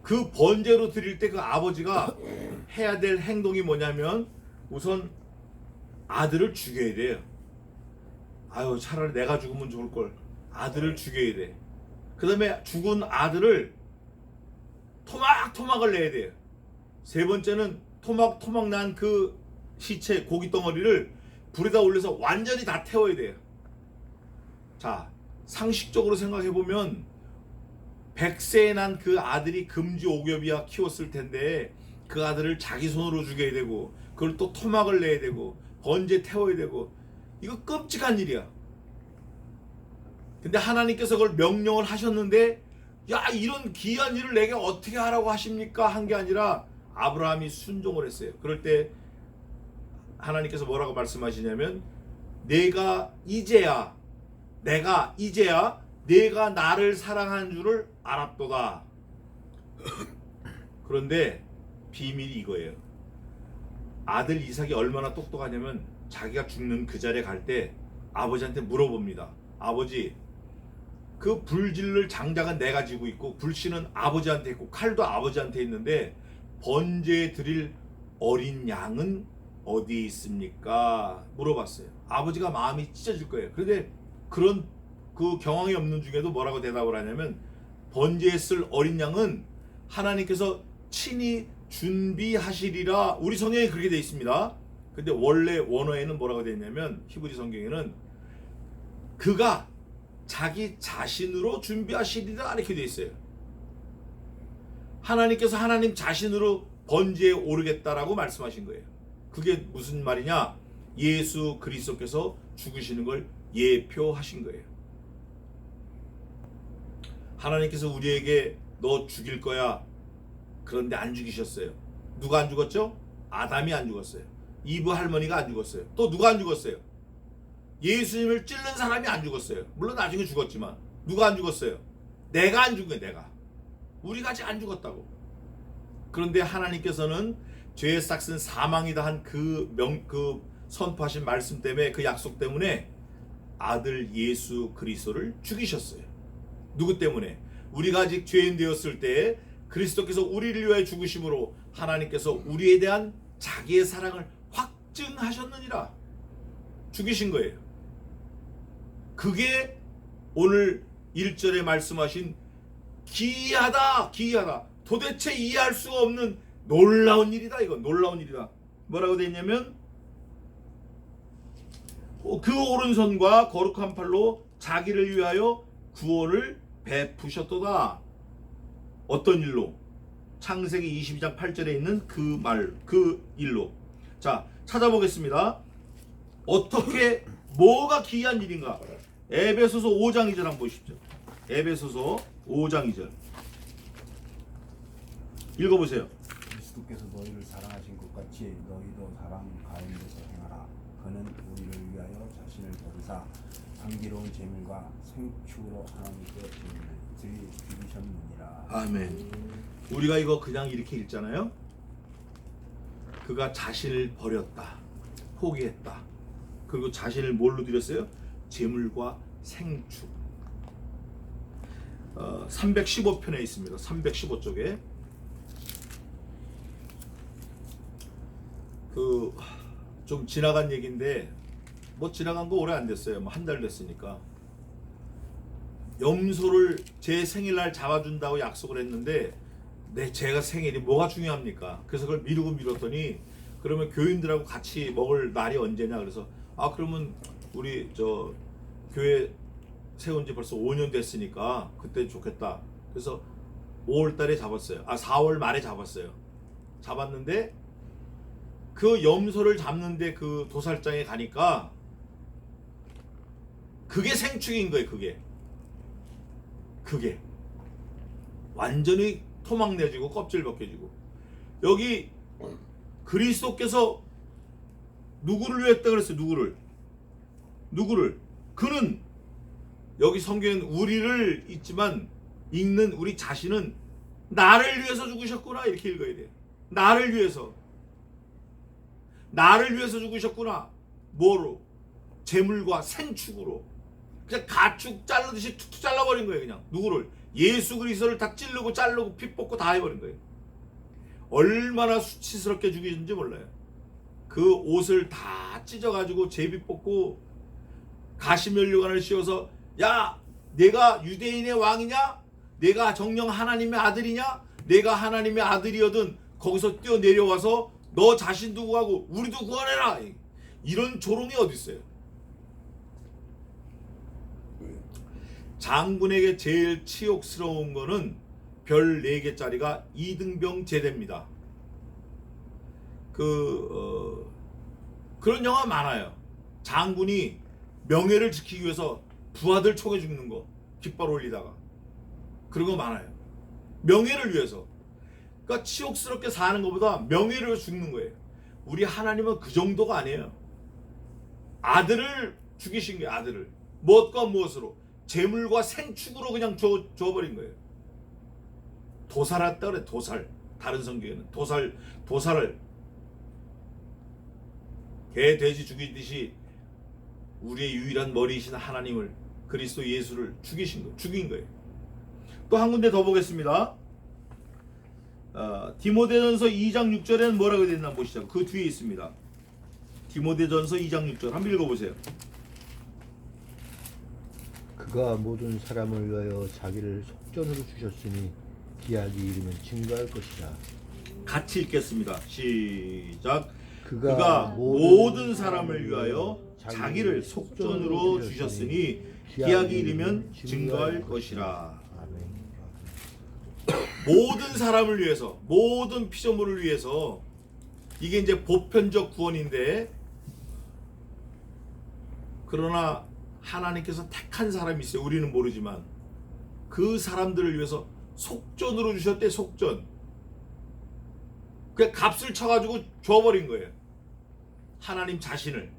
그 번제로 드릴 때 그 아버지가 해야 될 행동이 뭐냐면 우선 아들을 죽여야 돼요. 아유, 차라리 내가 죽으면 좋을 걸. 아들을 죽여야 돼. 그 다음에 죽은 아들을 토막토막을 내야 돼요. 세 번째는 토막토막 난 그 시체 고기 덩어리를 불에다 올려서 완전히 다 태워야 돼요. 자, 상식적으로 생각해 보면 100세에 난 그 아들이 금지 오겹이야 키웠을 텐데 그 아들을 자기 손으로 죽여야 되고 그걸 또 토막을 내야 되고 번제 태워야 되고 이거 끔찍한 일이야. 근데 하나님께서 그걸 명령을 하셨는데 야, 이런 귀한 일을 내게 어떻게 하라고 하십니까? 한 게 아니라 아브라함이 순종을 했어요. 그럴 때 하나님께서 뭐라고 말씀하시냐면 내가 이제야 내가 나를 사랑한 줄을 알았도다. 그런데 비밀이 이거예요. 아들 이삭이 얼마나 똑똑하냐면 자기가 죽는 그 자리에 갈 때 아버지한테 물어봅니다. 아버지, 그 불질를 장작은 내가 지고 있고 불씨는 아버지한테 있고 칼도 아버지한테 있는데 번제에 드릴 어린 양은 어디에 있습니까? 물어봤어요. 아버지가 마음이 찢어질 거예요. 그런데 그런 그 경황이 없는 중에도 뭐라고 대답을 하냐면 번제에 쓸 어린 양은 하나님께서 친히 준비하시리라. 우리 성경에 그렇게 되어 있습니다. 근데 원래 원어에는 뭐라고 되어 있냐면 히브리 성경에는 그가 자기 자신으로 준비하시리라 이렇게 되어 있어요. 하나님께서 하나님 자신으로 번제에 오르겠다라고 말씀하신 거예요. 그게 무슨 말이냐? 예수 그리스도께서 죽으시는 걸 예표하신 거예요. 하나님께서 우리에게 너 죽일 거야. 그런데 안 죽이셨어요. 누가 안 죽었죠? 아담이 안 죽었어요. 이브 할머니가 안 죽었어요. 또 누가 안 죽었어요? 예수님을 찔른 사람이 안 죽었어요. 물론 나중에 죽었지만 누가 안 죽었어요? 내가 안 죽은 거예요. 내가. 우리가 아직 안 죽었다고. 그런데 하나님께서는 죄의 싹은 사망이다 한 그 선포하신 말씀 때문에 그 약속 때문에 아들 예수 그리스도를 죽이셨어요. 누구 때문에? 우리가 아직 죄인 되었을 때 그리스도께서 우리를 위하여 죽으심으로 하나님께서 우리에 대한 자기의 사랑을 확증하셨느니라. 죽이신 거예요. 그게 오늘 1절에 말씀하신 기이하다, 기이하다. 도대체 이해할 수가 없는 놀라운 일이다. 이거 놀라운 일이다. 뭐라고 되어 있냐면 그 오른손과 거룩한 팔로 자기를 위하여 구원을 베푸셨도다. 어떤 일로? 창세기 22장 8절에 있는 그 말, 그 일로. 자, 찾아보겠습니다. 어떻게 뭐가 기이한 일인가? 에베소서 5장 2절 한번 보십시오. 에베소서 5장 2절 읽어보세요. 그리스도께서 너희를 사랑하신 것 같이 너희도 사랑 가운데서 행하라. 그는 우리를 위하여 자신을 버리사 향기로운 제물과 생축으로 하나님께 제물을 드리셨느니라. 아멘. 우리가 이거 그냥 이렇게 읽잖아요. 그가 자신을 버렸다, 포기했다. 그리고 자신을 뭘로 드렸어요? 제물과 생축. 315편에 있습니다. 315쪽에 그 좀 지나간 얘기인데 뭐 지나간 거 오래 안 됐어요. 뭐 한 달 됐으니까. 염소를 제 생일날 잡아준다고 약속을 했는데 제가 생일이 뭐가 중요합니까? 그래서 그걸 미루고 미뤘더니 그러면 교인들하고 같이 먹을 날이 언제냐? 그래서 그러면 우리 저 교회 세운 지 벌써 5년 됐으니까 그때 좋겠다. 그래서 5월 달에 잡았어요. 4월 말에 잡았어요. 잡았는데 그 염소를 잡는데 그 도살장에 가니까 그게 생축인 거예요. 그게 완전히 토막 내지고 껍질 벗겨지고. 여기 그리스도께서 누구를 위했다 그랬어요? 누구를? 그는, 여기 성경엔 우리를 있지만 읽는 우리 자신은 나를 위해서 죽으셨구나 이렇게 읽어야 돼요. 나를 위해서 죽으셨구나. 뭐로? 제물과 생축으로. 그냥 가축 자르듯이 툭툭 잘라버린 거예요. 그냥 누구를? 예수 그리스도를 다 찌르고 자르고 피 뽑고 다 해버린 거예요. 얼마나 수치스럽게 죽이는지 몰라요. 그 옷을 다 찢어가지고 제비 뽑고 가시면류관을 씌워서 야 내가 유대인의 왕이냐? 내가 정령 하나님의 아들이냐? 내가 하나님의 아들이거든 거기서 뛰어내려와서 너 자신도 구하고 우리도 구원해라. 이런 조롱이 어디 있어요? 장군에게 제일 치욕스러운 거는 별 4개짜리가 이등병 제대입니다. 그런 영화 많아요. 장군이 명예를 지키기 위해서 부하들 총에 죽는 거 깃발 올리다가 그런 거 많아요. 명예를 위해서. 그러니까 치욕스럽게 사는 것보다 명예를 위해서 죽는 거예요. 우리 하나님은 그 정도가 아니에요. 아들을 죽이신 거예요. 아들을 무엇과 무엇으로? 재물과 생축으로 그냥 줘버린 거예요. 도살했다 그래. 도살. 다른 성경에는 도살을 개 돼지 죽이듯이 우리의 유일한 머리이신 하나님을 그리스도 예수를 죽인 거예요. 또 한 군데 더 보겠습니다. 디모데전서 2장 6절에는 뭐라고 되어 있나 보시죠. 그 뒤에 있습니다. 디모데전서 2장 6절 한번 읽어보세요. 그가 모든 사람을 위하여 자기를 속전으로 주셨으니 기약이 이르면 증거할 것이라. 같이 읽겠습니다. 시작. 그가 그가 모든 사람을 위하여 자기를 속전으로 주셨으니 기약이 이르면 증거할 것이라. 아멘. 모든 사람을 위해서, 모든 피조물을 위해서. 이게 이제 보편적 구원인데, 그러나 하나님께서 택한 사람이 있어요. 우리는 모르지만 그 사람들을 위해서 속전으로 주셨대. 속전. 그 값을 쳐가지고 줘버린 거예요. 하나님 자신을.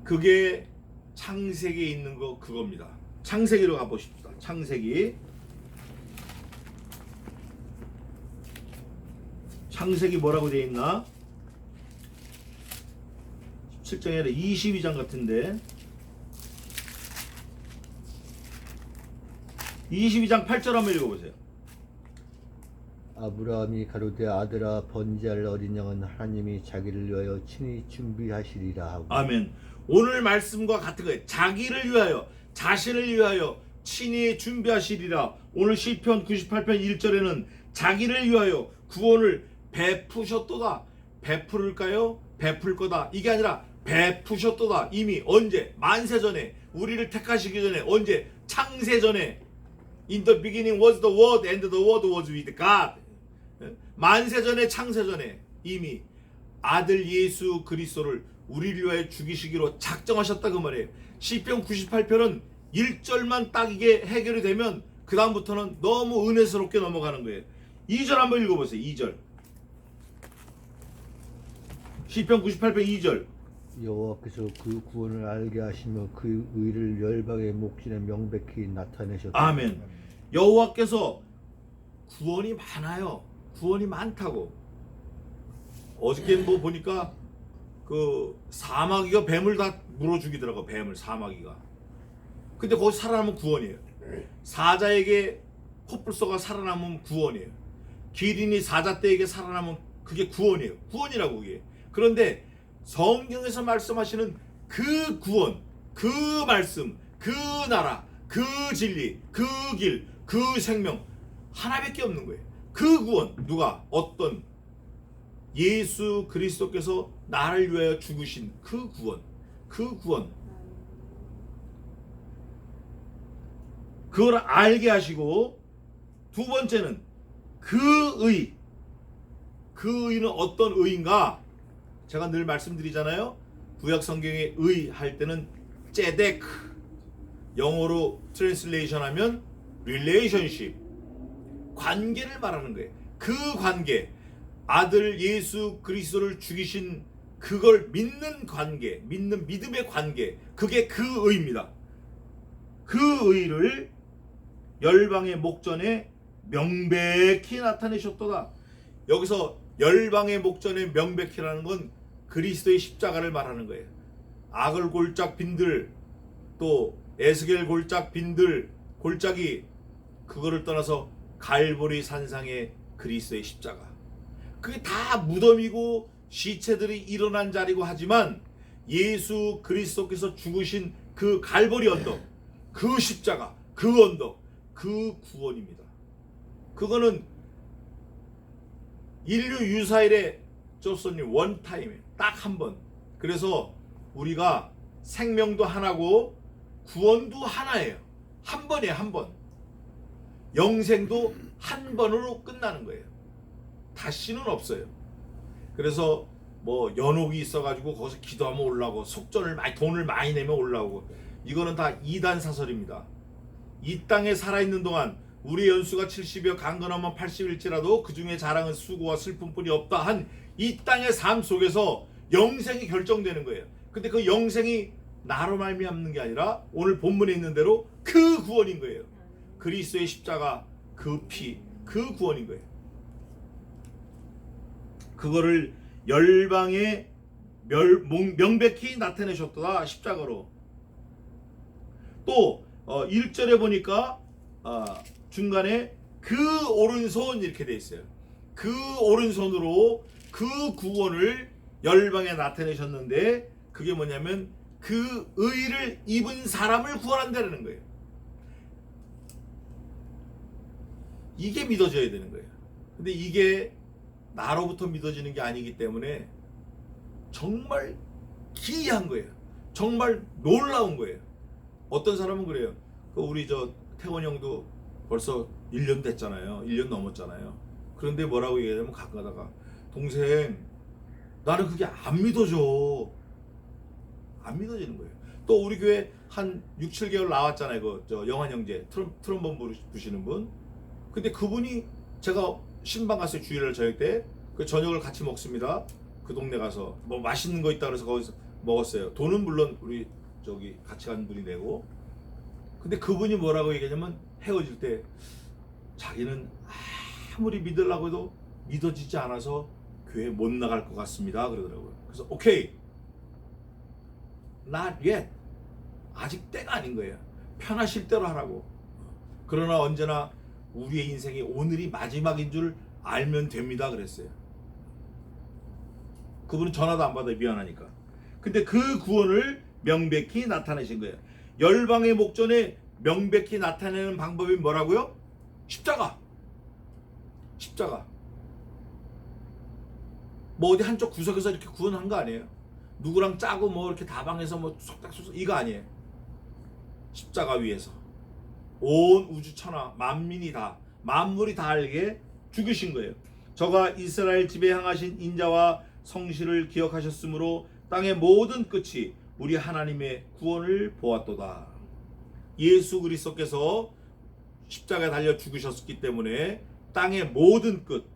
그게 창세기에 있는 거 그겁니다. 창세기로 가보십시다. 창세기 뭐라고 되어 있나? 17장이 아니라 22장 같은데 22장 8절 한번 읽어보세요. 아브라함이 가로되 아들아 번제할 어린 양은 하나님이 자기를 위하여 친히 준비하시리라 하고. 아멘. 오늘 말씀과 같은 거예요. 자기를 위하여, 자신을 위하여 친히 준비하시리라. 오늘 시편 98편 1절에는 자기를 위하여 구원을 베푸셨도다. 베풀을까요? 베풀 거다. 이게 아니라 베푸셨도다. 이미 언제? 만세전에, 우리를 택하시기 전에, 언제? 창세전에. In the beginning was the word and the word was with God. 만세전에, 창세전에 이미 아들 예수 그리스도를 우리를 위하여 죽이시기로 작정하셨다 그 말이에요. 시편 98편은 1절만 딱 이게 해결이 되면 그 다음부터는 너무 은혜스럽게 넘어가는 거예요. 2절 한번 읽어보세요. 2절. 시편 98편 2절. 여호와께서 그 구원을 알게 하시며 그 의를 열방의 목전에 명백히 나타내셨다. 아멘. 여호와께서 구원이 많아요. 구원이 많다고. 어저께 뭐 보니까 그 사마귀가 뱀을 다 물어 죽이더라고. 뱀을 사마귀가. 근데 거기 살아남으면 구원이에요. 사자에게 코뿔소가 살아남으면 구원이에요. 기린이 사자떼에게 살아남으면 그게 구원이에요. 구원이라고 그게. 그런데 성경에서 말씀하시는 그 구원, 그 말씀, 그 나라, 그 진리, 그 길, 그 생명 하나밖에 없는 거예요. 그 구원, 누가? 어떤 예수 그리스도께서 나를 위하여 죽으신 그 구원, 그 구원. 그걸 알게 하시고, 두 번째는 그 의. 그 의는 어떤 의인가? 제가 늘 말씀드리잖아요. 구약 성경의 의 할 때는 ጼ데크, 영어로 트랜슬레이션 하면 relationship, 관계를 말하는 거예요. 그 관계, 아들 예수 그리스도를 죽이신 그걸 믿는 관계, 믿는 믿음의 관계, 그게 그 의입니다. 그 의를 열방의 목전에 명백히 나타내셨도다. 여기서 열방의 목전에 명백히라는 건 그리스도의 십자가를 말하는 거예요. 악을 골짝 빈들 또 에스겔 골짝 빈들 골짜기 그거를 떠나서 갈보리 산상의 그리스도의 십자가 그게 다 무덤이고 시체들이 일어난 자리고 하지만 예수 그리스도께서 죽으신 그 갈보리 언덕 그 십자가 그 언덕 그 구원입니다. 그거는 인류 유사일의 조선님 원타임에 딱 한 번. 그래서 우리가 생명도 하나고 구원도 하나예요. 한 번이에요. 한 번. 영생도 한 번으로 끝나는 거예요. 다시는 없어요. 그래서 뭐 연옥이 있어가지고 거기서 기도하면 올라오고 속전을 많이 돈을 많이 내면 올라오고 이거는 다 이단 사설입니다. 이 땅에 살아있는 동안 우리 연수가 70여 강건하면 80일지라도 그 중에 자랑은 수고와 슬픔뿐이 없다 한 이 땅의 삶 속에서 영생이 결정되는 거예요. 근데 그 영생이 나로 말미암는 게 아니라 오늘 본문에 있는 대로 그 구원인 거예요. 그리스도의 십자가 그 피 그 구원인 거예요. 그거를 열방에 명백히 나타내셨다 십자가로. 또 1절에 보니까 중간에 그 오른손 이렇게 돼 있어요. 그 오른손으로 그 구원을 열방에 나타내셨는데 그게 뭐냐면 그 의를 입은 사람을 구원한다는 거예요. 이게 믿어져야 되는 거예요. 근데 이게 나로부터 믿어지는 게 아니기 때문에 정말 기이한 거예요. 정말 놀라운 거예요. 어떤 사람은 그래요. 우리 태원 형도 벌써 1년 됐잖아요. 1년 넘었잖아요. 그런데 뭐라고 얘기하냐면 가끔 가다가 동생 나는 그게 안 믿어져. 안 믿어지는 거예요. 또 우리 교회 한 6, 7개월 나왔잖아요. 영환 형제 트럼본 부시는 분. 근데 그분이 제가 신방 갔어요. 주일날 저녁 때. 그 저녁을 같이 먹습니다. 그 동네 가서 뭐 맛있는 거 있다 그래서 거기서 먹었어요. 돈은 물론 우리 같이 간 분이 내고. 근데 그분이 뭐라고 얘기하냐면 헤어질 때 자기는 아무리 믿으려고 해도 믿어지지 않아서 교회 못 나갈 것 같습니다 그러더라고요. 그래서 오케이 not yet 아직 때가 아닌 거예요. 편하실 대로 하라고. 그러나 언제나 우리의 인생이 오늘이 마지막인 줄 알면 됩니다 그랬어요. 그분은 전화도 안 받아요. 미안하니까. 근데 그 구원을 명백히 나타내신 거예요. 열방의 목전에 명백히 나타내는 방법이 뭐라고요? 십자가. 뭐 어디 한쪽 구석에서 이렇게 구원한 거 아니에요. 누구랑 짜고 뭐 이렇게 다방에서 뭐 속닥속닥 이거 아니에요. 십자가 위에서 온 우주 천하 만민이 다 만물이 다 알게 죽으신 거예요. 저가 이스라엘 집에 향하신 인자와 성실을 기억하셨으므로 땅의 모든 끝이 우리 하나님의 구원을 보았도다. 예수 그리스도께서 십자가에 달려 죽으셨기 때문에 땅의 모든 끝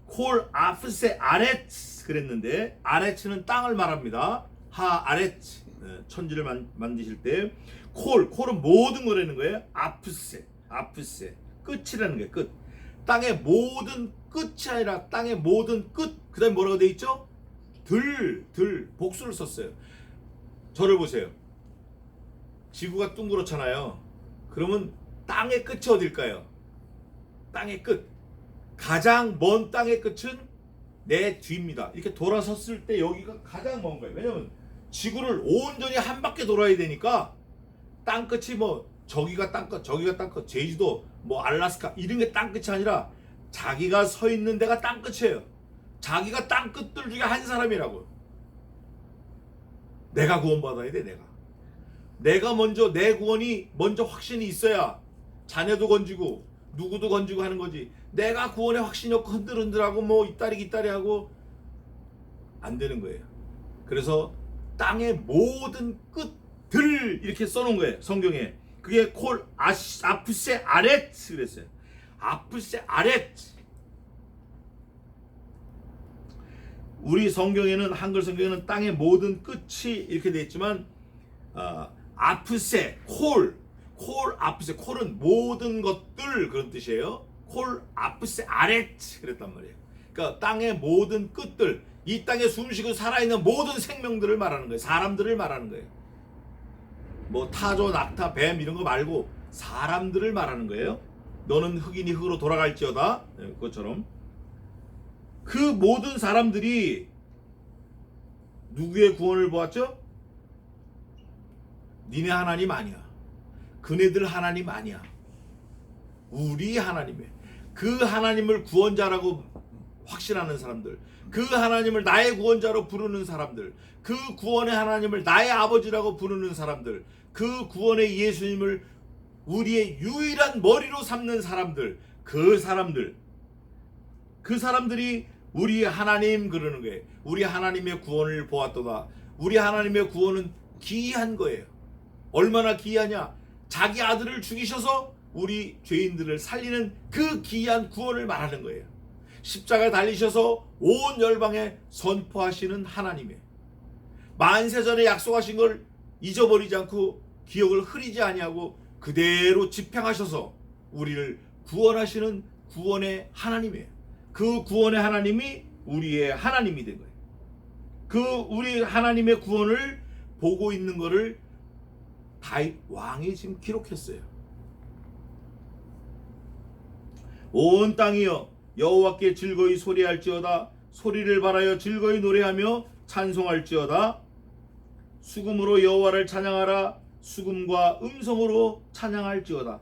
콜 아프세 아레츠 그랬는데 아레츠는 땅을 말합니다. 하 아레츠 천지를 만드실 때 콜은 모든 거라는 거예요. 아프세 끝이라는 거예요. 끝. 땅의 모든 끝이 아니라 땅의 모든 끝. 그 다음에 뭐라고 돼 있죠? 들 복수를 썼어요. 저를 보세요. 지구가 둥그렇잖아요. 그러면 땅의 끝이 어딜까요? 땅의 끝. 가장 먼 땅의 끝은 내 뒤입니다. 이렇게 돌아섰을 때 여기가 가장 먼 거예요. 왜냐면 지구를 온전히 한 바퀴 돌아야 되니까 땅 끝이 뭐 저기가 땅 끝, 저기가 땅 끝, 제주도, 뭐 알라스카 이런 게 땅 끝이 아니라 자기가 서 있는 데가 땅 끝이에요. 자기가 땅 끝들 중에 한 사람이라고요. 내가 구원받아야 돼. 내가 먼저 내 구원이 먼저 확신이 있어야 자녀도 건지고 누구도 건지고 하는 거지. 내가 구원에 확신이 없고 흔들흔들하고 뭐 이따리 하고 안 되는 거예요. 그래서 땅의 모든 끝들 이렇게 써놓은 거예요. 성경에. 그게 콜 아프세 아레츠 그랬어요. 아프세 아레츠. 우리 성경에는 한글 성경에는 땅의 모든 끝이 이렇게 되어 있지만 아프세 콜 아프세 콜은 모든 것들 그런 뜻이에요. 콜 아프세 아레츠 그랬단 말이에요. 그러니까 땅의 모든 끝들 이 땅에 숨쉬고 살아있는 모든 생명들을 말하는 거예요. 사람들을 말하는 거예요. 뭐 타조, 낙타, 뱀 이런 거 말고 사람들을 말하는 거예요. 너는 흑인이 흑으로 돌아갈지어다. 네, 그것처럼 그 모든 사람들이 누구의 구원을 보았죠? 니네 하나님 아니야. 그네들 하나님 아니야. 우리 하나님의 그 하나님을 구원자라고 확신하는 사람들, 그 하나님을 나의 구원자로 부르는 사람들, 그 구원의 하나님을 나의 아버지라고 부르는 사람들, 그 구원의 예수님을 우리의 유일한 머리로 삼는 사람들, 그 사람들이 우리 하나님 그러는 거예요. 우리 하나님의 구원을 보았도다. 우리 하나님의 구원은 기이한 거예요. 얼마나 기이하냐? 자기 아들을 죽이셔서 우리 죄인들을 살리는 그 기이한 구원을 말하는 거예요. 십자가에 달리셔서 온 열방에 선포하시는 하나님의 만세전에 약속하신 걸 잊어버리지 않고 기억을 흐리지 아니하고 그대로 집행하셔서 우리를 구원하시는 구원의 하나님이에요. 그 구원의 하나님이 우리의 하나님이 된 거예요. 그 우리 하나님의 구원을 보고 있는 것을 다윗 왕이 지금 기록했어요. 온 땅이여 여호와께 즐거이 소리할지어다. 소리를 발하여 즐거이 노래하며 찬송할지어다. 수금으로 여호와를 찬양하라. 수금과 음성으로 찬양할지어다.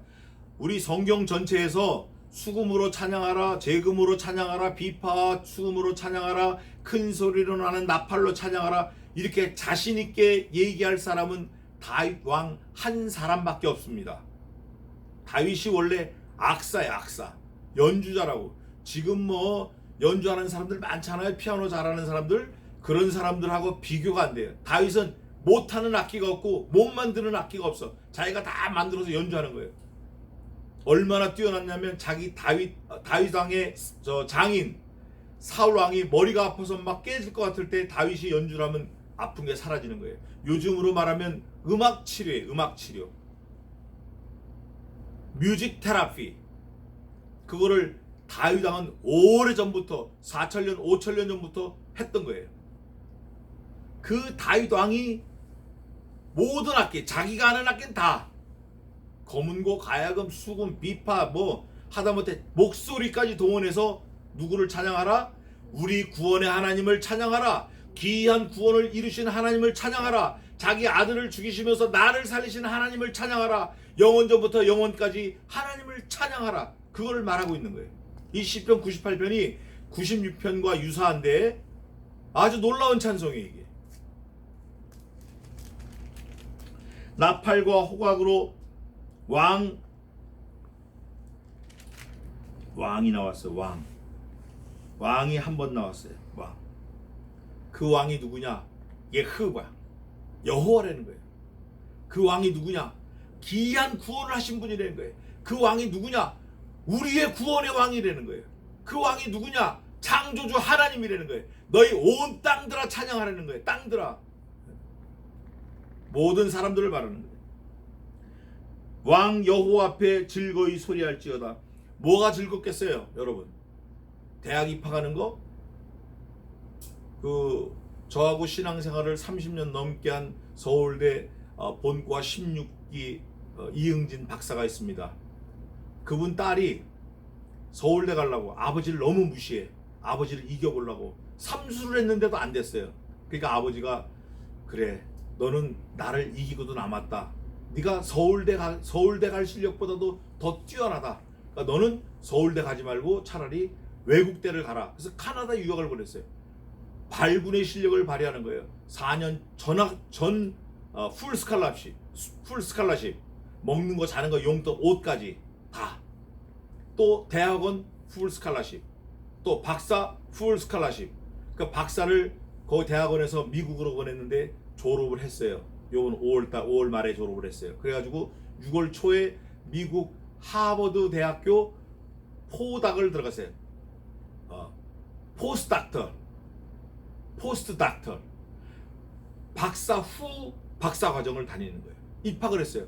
우리 성경 전체에서 수금으로 찬양하라, 재금으로 찬양하라, 비파 수금으로 찬양하라, 큰 소리로 나는 나팔로 찬양하라, 이렇게 자신 있게 얘기할 사람은 다윗 왕 한 사람밖에 없습니다. 다윗이 원래 악사야, 악사. 연주자라고. 지금 뭐 연주하는 사람들 많잖아요. 피아노 잘하는 사람들. 그런 사람들하고 비교가 안 돼요. 다윗은 못하는 악기가 없고 못 만드는 악기가 없어. 자기가 다 만들어서 연주하는 거예요. 얼마나 뛰어났냐면 자기 다윗 왕의 장인 사울 왕이 머리가 아파서 막 깨질 것 같을 때 다윗이 연주를 하면 아픈 게 사라지는 거예요. 요즘으로 말하면 음악 치료예요. 음악 치료. 뮤직 테라피. 그거를 다윗 왕은 오래전부터 4,000년 5,000년 전부터 했던 거예요. 그 다윗 왕이 모든 악기, 자기가 아는 악기는 다 검은고, 가야금, 수금, 비파 뭐 하다못해 목소리까지 동원해서 누구를 찬양하라? 우리 구원의 하나님을 찬양하라. 기이한 구원을 이루신 하나님을 찬양하라. 자기 아들을 죽이시면서 나를 살리신 하나님을 찬양하라. 영원전부터 영원까지 하나님을 찬양하라. 그거를 말하고 있는 거예요. 이 시편 98편이 96편과 유사한데 아주 놀라운 찬송이에요. 이게 나팔과 호각으로 왕이 나왔어요. 왕이 한 번 나왔어요. 왕. 그 왕이 누구냐? 예흐바, 여호와라는 거예요. 그 왕이 누구냐? 기이한 구원을 하신 분이라는 거예요. 그 왕이 누구냐? 우리의 구원의 왕이라는 거예요. 그 왕이 누구냐? 창조주 하나님이라는 거예요. 너희 온 땅들아 찬양하라는 거예요. 땅들아. 모든 사람들을 말하는 거예요. 왕 여호와 앞에 즐거이 소리할지어다. 뭐가 즐겁겠어요, 여러분? 대학 입학하는 거? 저하고 신앙생활을 30년 넘게 한 서울대 본과 16기 이응진 박사가 있습니다. 그분 딸이 서울대 가려고 아버지를 너무 무시해. 아버지를 이겨보려고 삼수를 했는데도 안 됐어요. 그러니까 아버지가 그래, 너는 나를 이기고도 남았다. 네가 서울대 갈 실력보다도 더 뛰어나다. 그러니까 너는 서울대 가지 말고 차라리 외국대를 가라. 그래서 카나다 유학을 보냈어요. 발군의 실력을 발휘하는 거예요. 4년 전 풀 스칼라십. 먹는 거, 자는 거, 용돈, 옷까지 다. 또 대학원 풀 스칼라십. 또 박사 풀 스칼라십. 그러니까 박사를 그 대학원에서 미국으로 보냈는데 졸업을 했어요. 요번 5월 말에 졸업을 했어요. 그래가지고 6월 초에 미국 하버드 대학교 포닥을 들어갔어요. 포스트 닥터. 박사 후 박사 과정을 다니는 거예요. 입학을 했어요.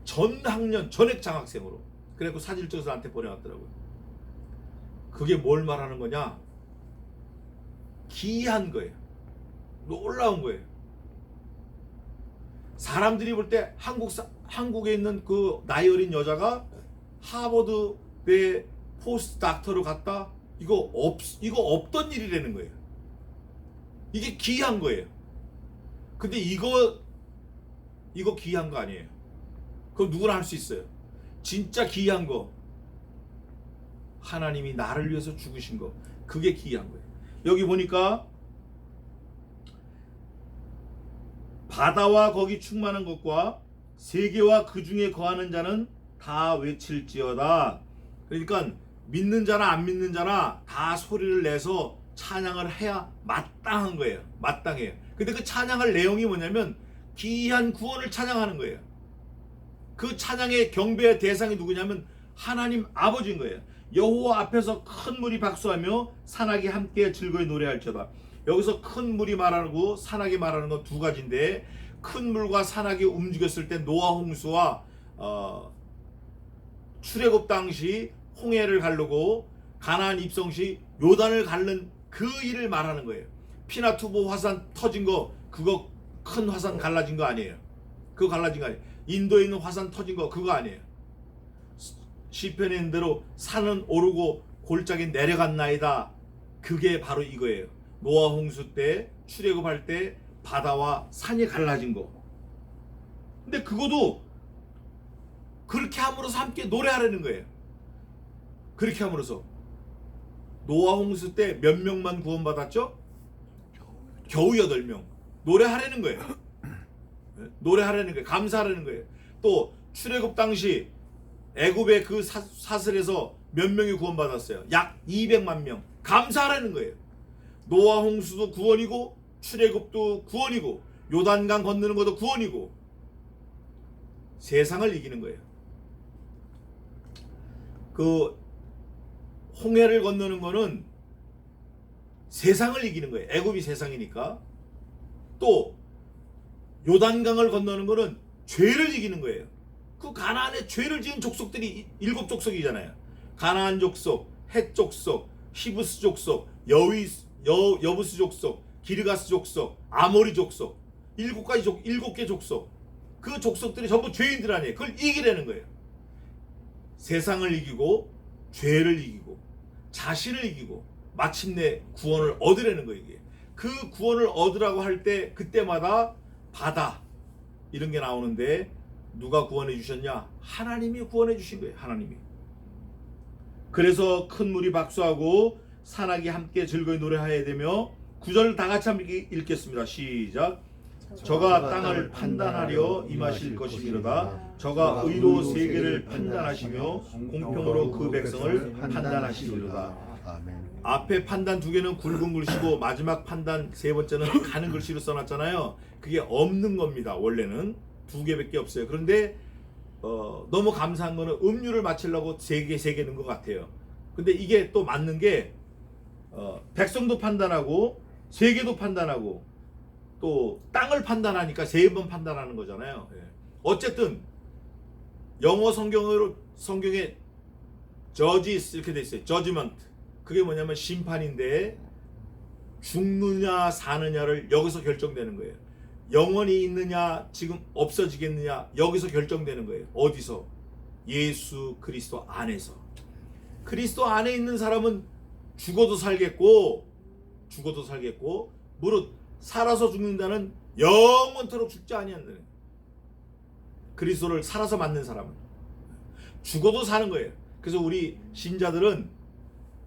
전학년 전액 장학생으로. 그래갖고 사진을 찍어서 나한테 보내왔더라고요. 그게 뭘 말하는 거냐? 기이한 거예요. 놀라운 거예요. 사람들이 볼 때 한국에 있는 그 나이 어린 여자가 하버드대 포스트 닥터를 갔다, 이거 없던 일이라는 거예요. 이게 기이한 거예요. 근데 이거 기이한 거 아니에요. 그거 누구나 할 수 있어요. 진짜 기이한 거, 하나님이 나를 위해서 죽으신 거, 그게 기이한 거예요. 여기 보니까 바다와 거기 충만한 것과 세계와 그 중에 거하는 자는 다 외칠지어다. 그러니까 믿는 자나 안 믿는 자나 다 소리를 내서 찬양을 해야 마땅한 거예요. 마땅해요. 근데 그 찬양할 내용이 뭐냐면 기이한 구원을 찬양하는 거예요. 그 찬양의 경배의 대상이 누구냐면 하나님 아버지인 거예요. 여호와 앞에서 큰 물이 박수하며 산악이 함께 즐거이 노래할지어다. 여기서 큰 물이 말하고 산악이 말하는 건 두 가지인데, 큰 물과 산악이 움직였을 때 노아 홍수와 출애굽 당시 홍해를 가르고 가나안 입성 시 요단을 가른 그 일을 말하는 거예요. 피나투보 화산 터진 거, 그거 큰 화산 갈라진 거 아니에요. 그거 갈라진 거 아니에요. 인도에 있는 화산 터진 거 그거 아니에요. 시편에 있는 대로 산은 오르고 골짜기 내려갔나이다. 그게 바로 이거예요. 노아 홍수 때 출애굽할 때 바다와 산이 갈라진 거. 근데 그것도 그렇게 함으로써 함께 노래하라는 거예요. 그렇게 함으로써 노아 홍수 때 몇 명만 구원받았죠? 겨우 8명. 노래하라는 거예요. 노래하라는 거예요. 감사하라는 거예요. 또 출애굽 당시 애굽의 그 사슬에서 몇 명이 구원받았어요? 약 200만 명. 감사하라는 거예요. 노아 홍수도 구원이고 출애굽도 구원이고 요단강 건너는 것도 구원이고 세상을 이기는 거예요. 그 홍해를 건너는 거는 세상을 이기는 거예요. 애굽이 세상이니까. 또 요단강을 건너는 거는 죄를 이기는 거예요. 그 가나안에 죄를 지은 족속들이 7족속이잖아요. 가나안 족속, 헷 족속, 히브스 족속, 여부스 족속, 기르가스 족속, 아모리 족속, 7개 족속. 그 족속들이 전부 죄인들 아니에요. 그걸 이기려는 거예요. 세상을 이기고 죄를 이기고 자신을 이기고 마침내 구원을 얻으려는 거예요. 이게. 그 구원을 얻으라고 할 때 그때마다 바다 이런 게 나오는데 누가 구원해 주셨냐? 하나님이 구원해 주신 거예요. 하나님이. 그래서 큰 물이 박수하고 산악이 함께 즐거이 노래하여야 되며, 9절 다 같이 한번 읽겠습니다. 시작. 저가 땅을 판단하려 임하실 것이미로다. 저가 의로 세계를 판단하시며 공평으로 그 백성을 판단하시리로다. 아멘. 앞에 판단 2개는 굵은 글씨고 마지막 판단 3번째는 가는 글씨로 써놨잖아요. 그게 없는 겁니다. 원래는 2개밖에 없어요. 그런데 너무 감사한 거는 음료를 맞추려고 3개 넣은 것 같아요. 근데 이게 또 맞는 게 백성도 판단하고 세계도 판단하고 또 땅을 판단하니까 3번 판단하는 거잖아요. 어쨌든 영어 성경에 judges 이렇게 돼 있어요. judgment. 그게 뭐냐면 심판인데 죽느냐 사느냐를 여기서 결정되는 거예요. 영원히 있느냐 지금 없어지겠느냐 여기서 결정되는 거예요. 어디서? 예수 그리스도 안에서. 그리스도 안에 있는 사람은 죽어도 살겠고 무릇 살아서 죽는다는 영원토록 죽지 아니한다는. 그리스도를 살아서 맞는 사람은 죽어도 사는 거예요. 그래서 우리 신자들은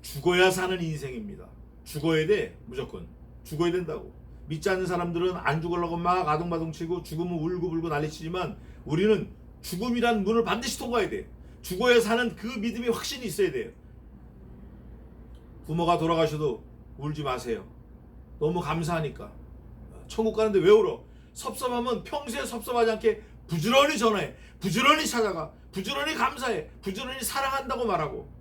죽어야 사는 인생입니다. 죽어야 돼. 무조건 죽어야 된다고. 믿지 않는 사람들은 안 죽으려고 막 아둥바둥 치고 죽으면 울고불고 난리치지만 우리는 죽음이란 문을 반드시 통과해야 돼. 죽어야 사는 그 믿음이 확신이 있어야 돼요. 부모가 돌아가셔도 울지 마세요. 너무 감사하니까. 천국 가는데 왜 울어? 섭섭하면 평소에 섭섭하지 않게 부지런히 전화해. 부지런히 찾아가. 부지런히 감사해. 부지런히 사랑한다고 말하고.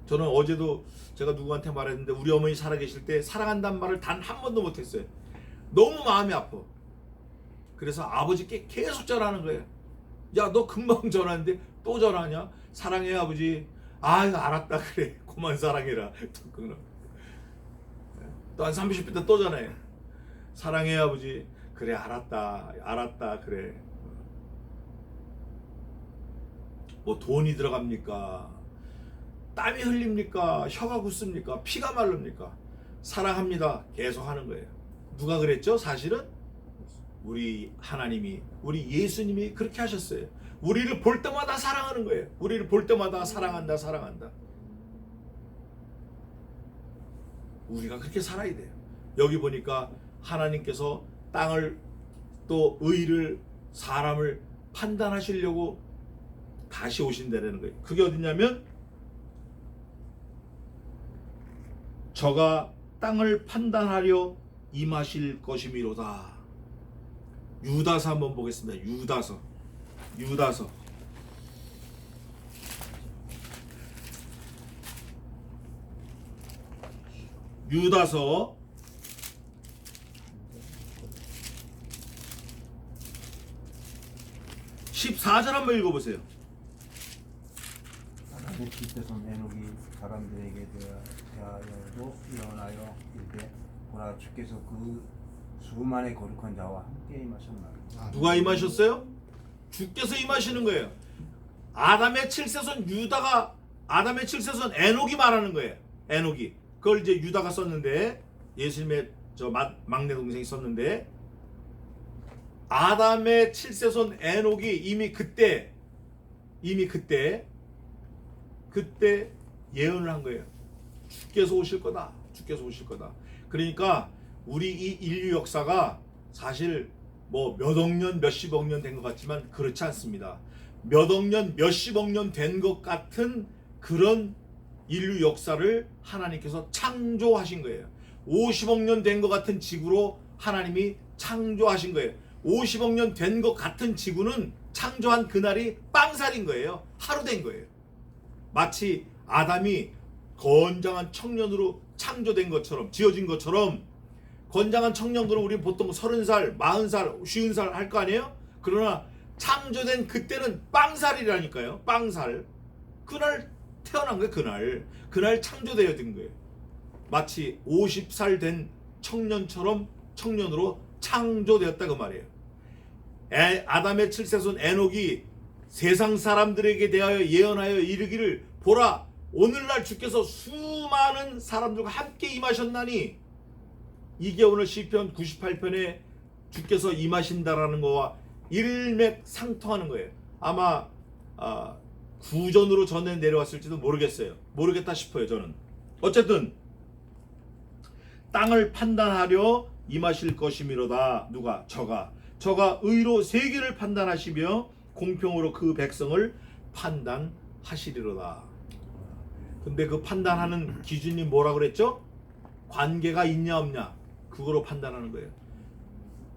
저는 어제도 제가 누구한테 말했는데 우리 어머니 살아계실 때 사랑한다는 말을 단 한 번도 못했어요. 너무 마음이 아파. 그래서 아버지께 계속 전화하는 거예요. 야, 너 금방 전화했는데 또 전화하냐? 사랑해 아버지. 아유 알았다 그래. 그만 사랑해라. 또 한 30분 때 또 전화해. 사랑해 아버지. 그래 알았다 그래. 뭐 돈이 들어갑니까? 땀이 흘립니까? 혀가 굳습니까? 피가 마릅니까? 사랑합니다. 계속 하는 거예요. 누가 그랬죠? 사실은 우리 하나님이, 우리 예수님이 그렇게 하셨어요. 우리를 볼 때마다 사랑하는 거예요. 우리를 볼 때마다 사랑한다. 우리가 그렇게 살아야 돼요. 여기 보니까 하나님께서 땅을 또 의를, 사람을 판단하시려고 다시 오신다는 거예요. 그게 어디냐면 저가 땅을 판단하려 임하실 것이미로다. 유다서 한번 보겠습니다. 유다서 유다서 14절 한번 읽어보세요. 아담의 뒷배손 에녹이 사람들에게 대하여도 예언하여 이르되 보라 주께서 그 수많은 거룩한 자와 함께 임하셨나니. 누가 임하셨어요? 주께서 임하시는 거예요. 아담의 7세손 유다가, 아담의 7세손 에녹이 말하는 거예요. 에녹이. 그걸 이제 유다가 썼는데, 예수님의 저 막내 동생이 썼는데, 아담의 7세손 에녹이 이미 그때 예언을 한 거예요. 주께서 오실 거다. 그러니까 우리 이 인류 역사가 사실 뭐 몇억 년, 몇십억 년 된 것 같지만 그렇지 않습니다. 몇억 년, 몇십억 년 된 것 같은 그런 인류 역사를 하나님께서 창조하신 거예요. 50억 년 된 것 같은 지구로 하나님이 창조하신 거예요. 50억 년 된 것 같은 지구는 창조한 그날이 빵살인 거예요. 하루 된 거예요. 마치 아담이 건장한 청년으로 창조된 것처럼, 지어진 것처럼, 건장한 청년으로 우리 보통 30살, 40살, 50살 할 거 아니에요? 그러나 창조된 그때는 빵살이라니까요. 빵살. 그날 태어난 거예요. 그날 창조되어진 거예요. 마치 50살 된 청년처럼 청년으로 창조되었다 그 말이에요. 아담의 7세손 에녹이 세상 사람들에게 대하여 예언하여 이르기를 보라 오늘날 주께서 수많은 사람들과 함께 임하셨나니, 이게 오늘 시편 98편에 주께서 임하신다라는 거와 일맥상통하는 거예요. 아마 구전으로 전에 내려왔을지도 모르겠어요. 모르겠다 싶어요. 저는 어쨌든 땅을 판단하려 임하실 것이미로다. 누가? 저가 의로 세계를 판단하시며 공평으로 그 백성을 판단하시리로다. 근데 그 판단하는 기준이 뭐라 그랬죠? 관계가 있냐 없냐, 그거로 판단하는 거예요.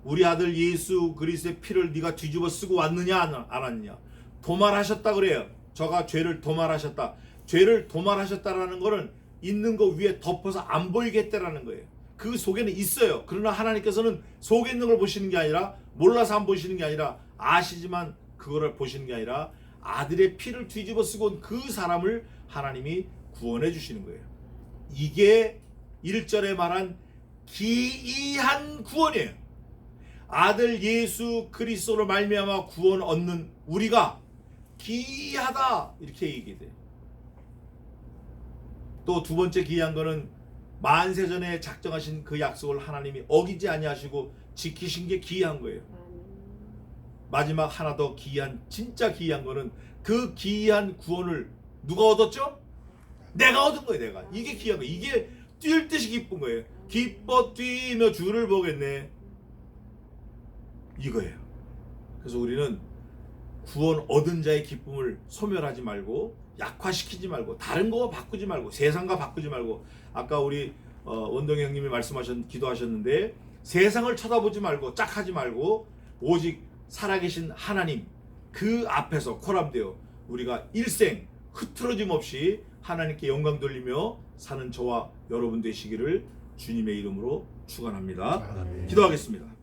우리 아들 예수 그리스도의 피를 네가 뒤집어 쓰고 왔느냐 안 왔느냐. 도말하셨다 그래요. 저가 죄를 도말하셨다. 죄를 도말하셨다라는 거는 있는 거 위에 덮어서 안 보이게 했다라는 거예요. 그 속에는 있어요. 그러나 하나님께서는 속에 있는 걸 보시는 게 아니라, 몰라서 안 보시는 게 아니라, 아시지만 그거를 보시는 게 아니라 아들의 피를 뒤집어 쓰고 온 그 사람을 하나님이 구원해 주시는 거예요. 이게 1절에 말한 기이한 구원이에요. 아들 예수 그리스도로 말미암아 구원 얻는 우리가 기이하다 이렇게 얘기돼요. 또 두 번째 기이한 거는 만세전에 작정하신 그 약속을 하나님이 어기지 아니하시고 지키신 게 기이한 거예요. 마지막 하나 더 기이한, 진짜 기이한 거는 그 기이한 구원을 누가 얻었죠? 내가 얻은 거예요. 내가. 이게 기이한 거예요. 이게 뛸 듯이 기쁜 거예요. 기뻐 뛰며 주를 보겠네, 이거예요. 그래서 우리는 구원 얻은 자의 기쁨을 소멸하지 말고, 약화시키지 말고, 다른 거 바꾸지 말고, 세상과 바꾸지 말고, 아까 우리 원동희 형님이 기도하셨는데, 세상을 쳐다보지 말고 짝하지 말고 오직 살아계신 하나님 그 앞에서 코람되어 우리가 일생 흐트러짐 없이 하나님께 영광 돌리며 사는 저와 여러분 되시기를 주님의 이름으로 축원합니다. 아멘. 기도하겠습니다.